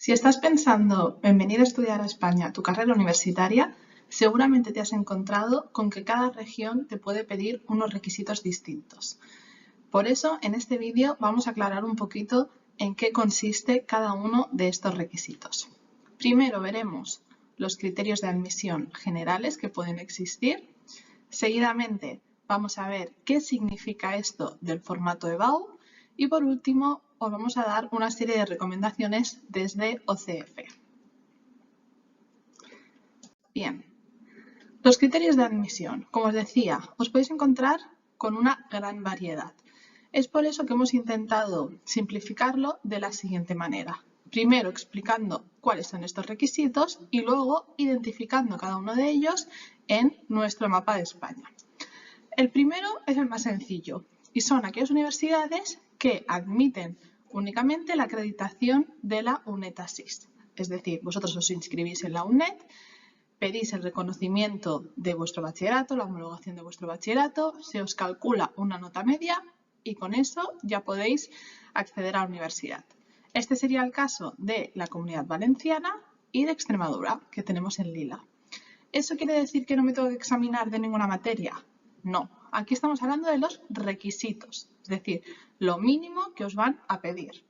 Si estás pensando en venir a estudiar a España tu carrera universitaria, seguramente te has encontrado con que cada región te puede pedir unos requisitos distintos. Por eso, en este vídeo vamos a aclarar un poquito en qué consiste cada uno de estos requisitos. Primero veremos los criterios de admisión generales que pueden existir. Seguidamente vamos a ver qué significa esto del formato EBAU y por último os vamos a dar una serie de recomendaciones desde OCF. Bien, los criterios de admisión, como os decía, os podéis encontrar con una gran variedad. Es por eso que hemos intentado simplificarlo de la siguiente manera. Primero explicando cuáles son estos requisitos y luego identificando cada uno de ellos en nuestro mapa de España. El primero es el más sencillo y son aquellas universidades que admiten únicamente la acreditación de la UNED-ASIS. Es decir, vosotros os inscribís en la UNED, pedís el reconocimiento de vuestro bachillerato, la homologación de vuestro bachillerato, se os calcula una nota media y con eso ya podéis acceder a la universidad. Este sería el caso de la Comunidad Valenciana y de Extremadura, que tenemos en lila. ¿Eso quiere decir que no me tengo que examinar de ninguna materia? No, aquí estamos hablando de los requisitos, es decir, lo mínimo que os van a pedir.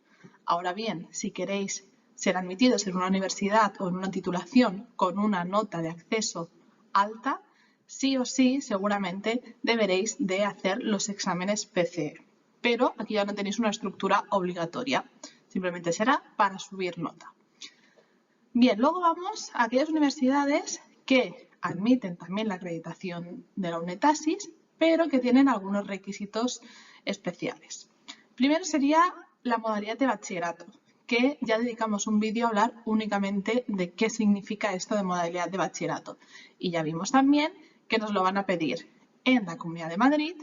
Ahora bien, si queréis ser admitidos en una universidad o en una titulación con una nota de acceso alta, sí o sí seguramente deberéis de hacer los exámenes PCE. Pero aquí ya no tenéis una estructura obligatoria, simplemente será para subir nota. Bien, luego vamos a aquellas universidades que admiten también la acreditación de la UNED-ASIS, pero que tienen algunos requisitos especiales. Primero sería la modalidad de bachillerato, que ya dedicamos un vídeo a hablar únicamente de qué significa esto de modalidad de bachillerato. Y ya vimos también que nos lo van a pedir en la Comunidad de Madrid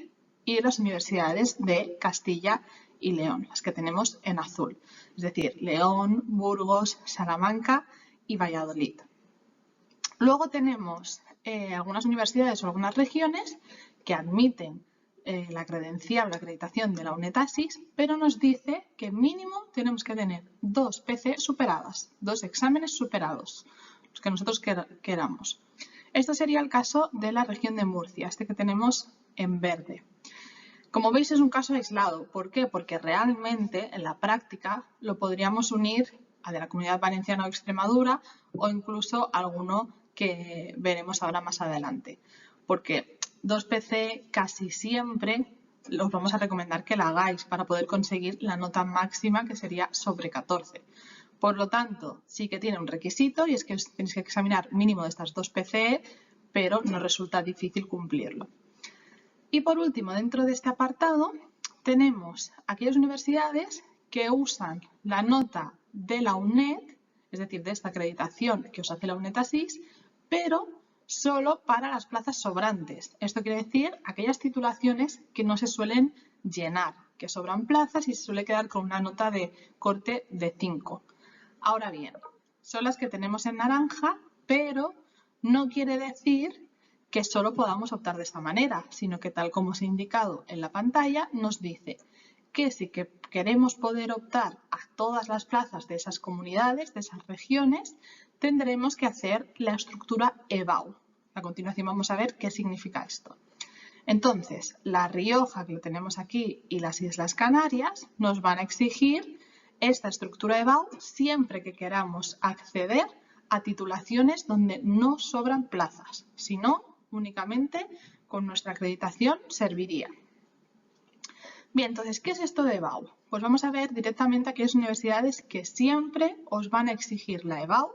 y en las universidades de Castilla y León, las que tenemos en azul. Es decir, León, Burgos, Salamanca y Valladolid. Luego tenemos algunas universidades o algunas regiones que admiten la credencial o la acreditación de la UNED-ASIS, pero nos dice que mínimo tenemos que tener 2 PCE superadas, 2 exámenes superados, los que nosotros queramos. Esto sería el caso de la región de Murcia, este que tenemos en verde. Como veis es un caso aislado. ¿Por qué? Porque realmente en la práctica lo podríamos unir a de la Comunidad Valenciana o Extremadura o incluso alguno que veremos ahora más adelante. Porque 2 PCE casi siempre os vamos a recomendar que la hagáis para poder conseguir la nota máxima que sería sobre 14. Por lo tanto, sí que tiene un requisito y es que tenéis que examinar mínimo de estas 2 PCE, pero no resulta difícil cumplirlo. Y por último, dentro de este apartado, tenemos aquellas universidades que usan la nota de la UNED, es decir, de esta acreditación que os hace la UNED-ASIS, pero solo para las plazas sobrantes. Esto quiere decir aquellas titulaciones que no se suelen llenar, que sobran plazas y se suele quedar con una nota de corte de 5. Ahora bien, son las que tenemos en naranja, pero no quiere decir que solo podamos optar de esta manera, sino que tal como os he indicado en la pantalla, nos dice que si queremos poder optar a todas las plazas de esas comunidades, de esas regiones, tendremos que hacer la estructura EBAU. A continuación vamos a ver qué significa esto. Entonces, La Rioja, que lo tenemos aquí, y las Islas Canarias nos van a exigir esta estructura EBAU siempre que queramos acceder a titulaciones donde no sobran plazas, sino únicamente con nuestra acreditación serviría. Bien, entonces, ¿qué es esto de EBAU? Pues vamos a ver directamente aquellas universidades que siempre os van a exigir la EBAU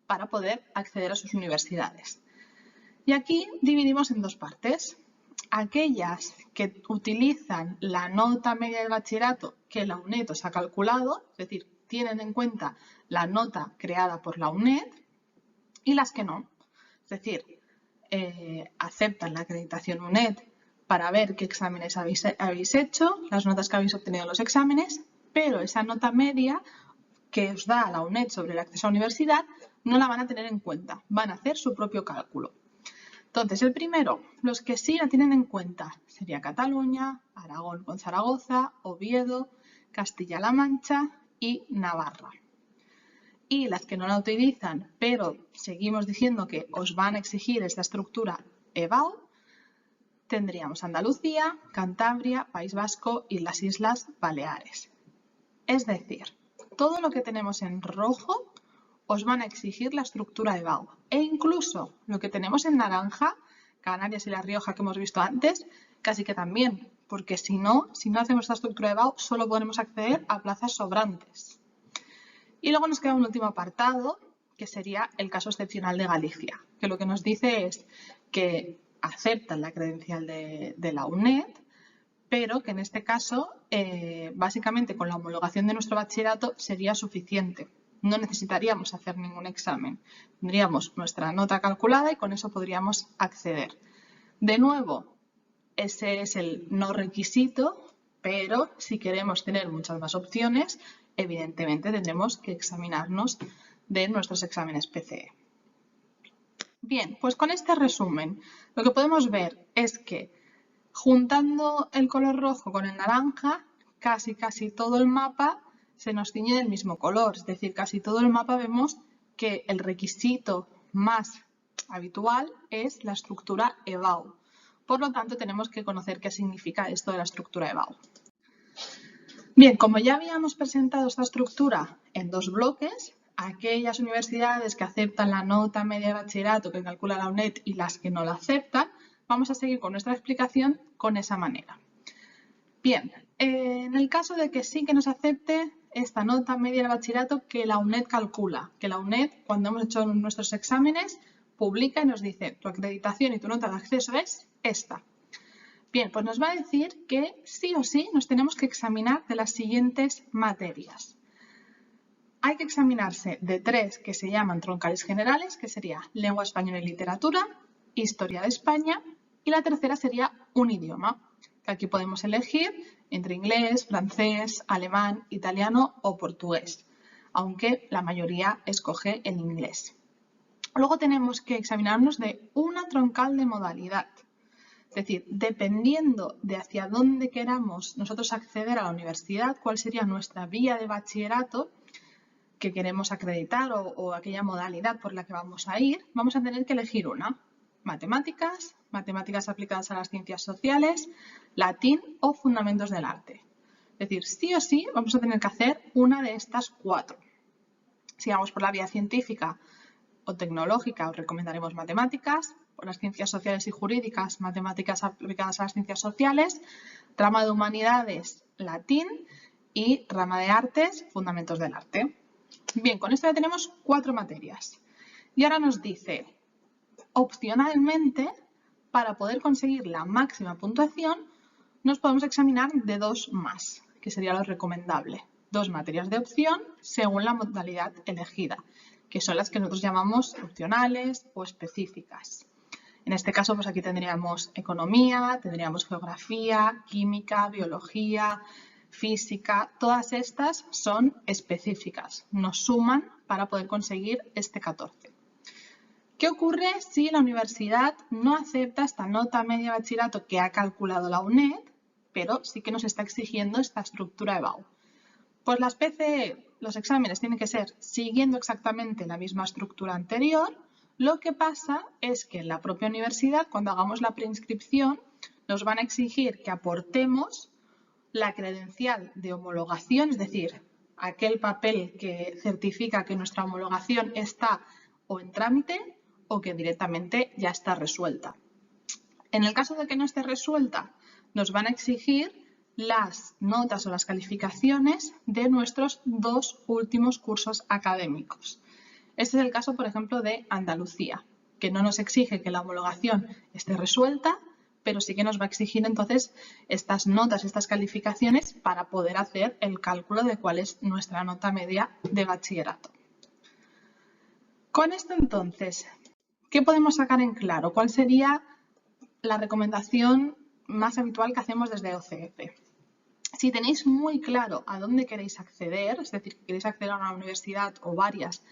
para poder acceder a sus universidades. Y aquí dividimos en 2 partes. Aquellas que utilizan la nota media del bachillerato que la UNED os ha calculado, es decir, tienen en cuenta la nota creada por la UNED, y las que no. Es decir, aceptan la acreditación UNED para ver qué exámenes habéis hecho, las notas que habéis obtenido en los exámenes, pero esa nota media que os da la UNED sobre el acceso a la universidad no la van a tener en cuenta, van a hacer su propio cálculo. Entonces, el primero, los que sí la tienen en cuenta sería Cataluña, Aragón con Zaragoza, Oviedo, Castilla-La Mancha y Navarra. y las que no la utilizan, pero seguimos diciendo que os van a exigir esta estructura EBAU, tendríamos Andalucía, Cantabria, País Vasco y las Islas Baleares. Es decir, todo lo que tenemos en rojo os van a exigir la estructura EBAU. E incluso lo que tenemos en naranja, Canarias y La Rioja que hemos visto antes, casi que también, porque si no hacemos esta estructura EBAU, solo podremos acceder a plazas sobrantes. Y luego nos queda un último apartado, que sería el caso excepcional de Galicia, que lo que nos dice es que aceptan la credencial de la UNED, pero que en este caso, básicamente con la homologación de nuestro bachillerato sería suficiente. No necesitaríamos hacer ningún examen. Tendríamos nuestra nota calculada y con eso podríamos acceder. De nuevo, ese es el no requisito, pero si queremos tener muchas más opciones, evidentemente tendremos que examinarnos de nuestros exámenes PCE. Bien, pues con este resumen lo que podemos ver es que juntando el color rojo con el naranja, casi todo el mapa se nos ciñe del mismo color, es decir, casi todo el mapa vemos que el requisito más habitual es la estructura EBAU. Por lo tanto, tenemos que conocer qué significa esto de la estructura EBAU. Bien, como ya habíamos presentado esta estructura en dos bloques, aquellas universidades que aceptan la nota media de bachillerato que calcula la UNED y las que no la aceptan, vamos a seguir con nuestra explicación con esa manera. Bien, en el caso de que sí que nos acepte esta nota media de bachillerato que la UNED calcula, que la UNED, cuando hemos hecho nuestros exámenes, publica y nos dice tu acreditación y tu nota de acceso es esta. Bien, pues nos va a decir que sí o sí nos tenemos que examinar de las siguientes materias. Hay que examinarse de 3 que se llaman troncales generales, que sería lengua española y literatura, historia de España y la tercera sería un idioma, que aquí podemos elegir entre inglés, francés, alemán, italiano o portugués, aunque la mayoría escoge el inglés. Luego tenemos que examinarnos de una troncal de modalidad. Es decir, dependiendo de hacia dónde queramos nosotros acceder a la universidad, cuál sería nuestra vía de bachillerato que queremos acreditar o aquella modalidad por la que vamos a ir, vamos a tener que elegir una. Matemáticas, matemáticas aplicadas a las ciencias sociales, latín o fundamentos del arte. Es decir, sí o sí vamos a tener que hacer una de estas 4. Si vamos por la vía científica o tecnológica, os recomendaremos matemáticas. Por las ciencias sociales y jurídicas, matemáticas aplicadas a las ciencias sociales, rama de humanidades, latín y rama de artes, fundamentos del arte. Bien, con esto ya tenemos 4 materias. Y ahora nos dice, opcionalmente, para poder conseguir la máxima puntuación, nos podemos examinar de 2 más, que sería lo recomendable. 2 materias de opción según la modalidad elegida, que son las que nosotros llamamos opcionales o específicas. En este caso, pues aquí tendríamos economía, tendríamos geografía, química, biología, física. Todas estas son específicas, nos suman para poder conseguir este 14. ¿Qué ocurre si la universidad no acepta esta nota media de bachillerato que ha calculado la UNED, pero sí que nos está exigiendo esta estructura EBAU? Pues las PCE, los exámenes tienen que ser siguiendo exactamente la misma estructura anterior. Lo que pasa es que en la propia universidad, cuando hagamos la preinscripción, nos van a exigir que aportemos la credencial de homologación, es decir, aquel papel que certifica que nuestra homologación está o en trámite o que directamente ya está resuelta. En el caso de que no esté resuelta, nos van a exigir las notas o las calificaciones de nuestros 2 últimos cursos académicos. Este es el caso, por ejemplo, de Andalucía, que no nos exige que la homologación esté resuelta, pero sí que nos va a exigir entonces estas notas, estas calificaciones para poder hacer el cálculo de cuál es nuestra nota media de bachillerato. Con esto entonces, ¿qué podemos sacar en claro? ¿Cuál sería la recomendación más habitual que hacemos desde OCF? Si tenéis muy claro a dónde queréis acceder, es decir, queréis acceder a una universidad o varias,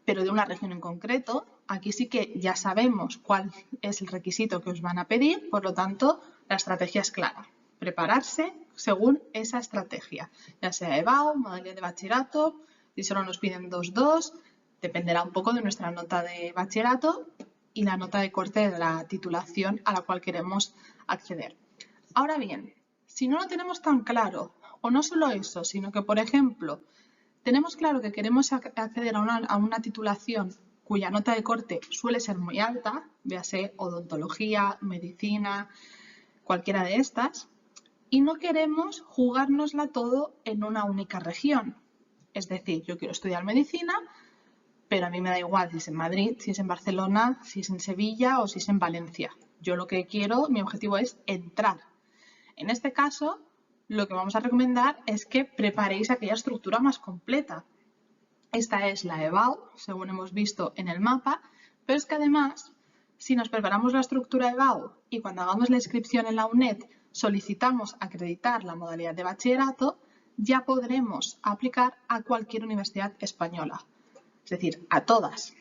pero de una región en concreto, aquí sí que ya sabemos cuál es el requisito que os van a pedir, por lo tanto, la estrategia es clara. Prepararse según esa estrategia, ya sea EBAU, modalidad de bachillerato, Si solo nos piden 2,2, dependerá un poco de nuestra nota de bachillerato y la nota de corte de la titulación a la cual queremos acceder. Ahora bien, si no lo tenemos tan claro, o no solo eso, sino que, por ejemplo, tenemos claro que queremos acceder a una titulación cuya nota de corte suele ser muy alta, véase odontología, medicina, cualquiera de estas, y no queremos jugárnosla todo en una única región. Es decir, yo quiero estudiar medicina, pero a mí me da igual si es en Madrid, si es en Barcelona, si es en Sevilla o si es en Valencia. Yo lo que quiero, mi objetivo es entrar. En este caso, lo que vamos a recomendar es que preparéis aquella estructura más completa. Esta es la EBAU, según hemos visto en el mapa, pero es que además, si nos preparamos la estructura EBAU y cuando hagamos la inscripción en la UNED solicitamos acreditar la modalidad de bachillerato, ya podremos aplicar a cualquier universidad española, es decir, a todas.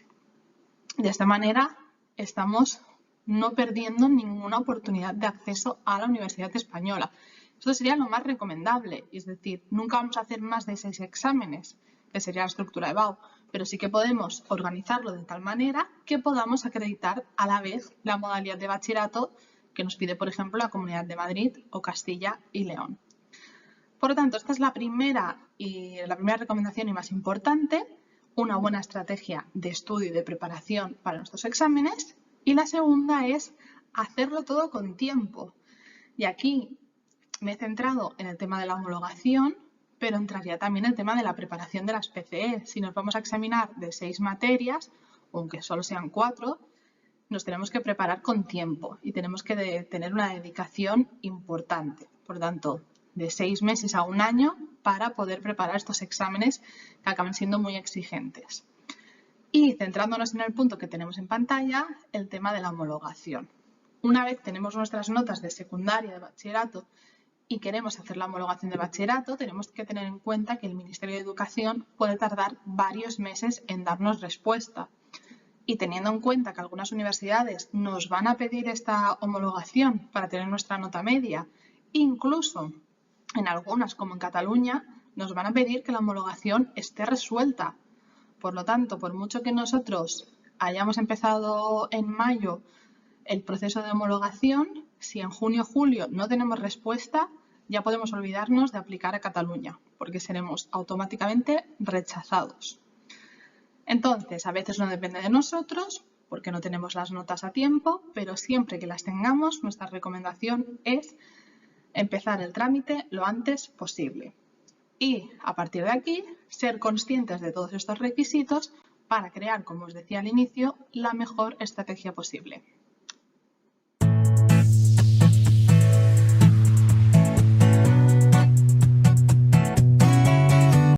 De esta manera estamos no perdiendo ninguna oportunidad de acceso a la universidad española. Esto sería lo más recomendable, es decir, nunca vamos a hacer más de 6 exámenes, que sería la estructura EBAU, pero sí que podemos organizarlo de tal manera que podamos acreditar a la vez la modalidad de bachillerato que nos pide, por ejemplo, la Comunidad de Madrid o Castilla y León. Por lo tanto, esta es la primera recomendación y más importante, una buena estrategia de estudio y de preparación para nuestros exámenes. Y la segunda es hacerlo todo con tiempo. Y aquí me he centrado en el tema de la homologación, pero entraría también el tema de la preparación de las PCE. Si nos vamos a examinar de 6 materias, aunque solo sean 4, nos tenemos que preparar con tiempo y tenemos que tener una dedicación importante. Por lo tanto, de 6 meses a 1 año para poder preparar estos exámenes que acaban siendo muy exigentes. Y centrándonos en el punto que tenemos en pantalla, el tema de la homologación. Una vez tenemos nuestras notas de secundaria, de bachillerato y queremos hacer la homologación de bachillerato, tenemos que tener en cuenta que el Ministerio de Educación puede tardar varios meses en darnos respuesta. Y teniendo en cuenta que algunas universidades nos van a pedir esta homologación para tener nuestra nota media, incluso en algunas, como en Cataluña, nos van a pedir que la homologación esté resuelta. Por lo tanto, por mucho que nosotros hayamos empezado en mayo el proceso de homologación, si en junio o julio no tenemos respuesta, ya podemos olvidarnos de aplicar a Cataluña, porque seremos automáticamente rechazados. Entonces, a veces no depende de nosotros, porque no tenemos las notas a tiempo, pero siempre que las tengamos, nuestra recomendación es empezar el trámite lo antes posible. Y a partir de aquí, ser conscientes de todos estos requisitos para crear, como os decía al inicio, la mejor estrategia posible.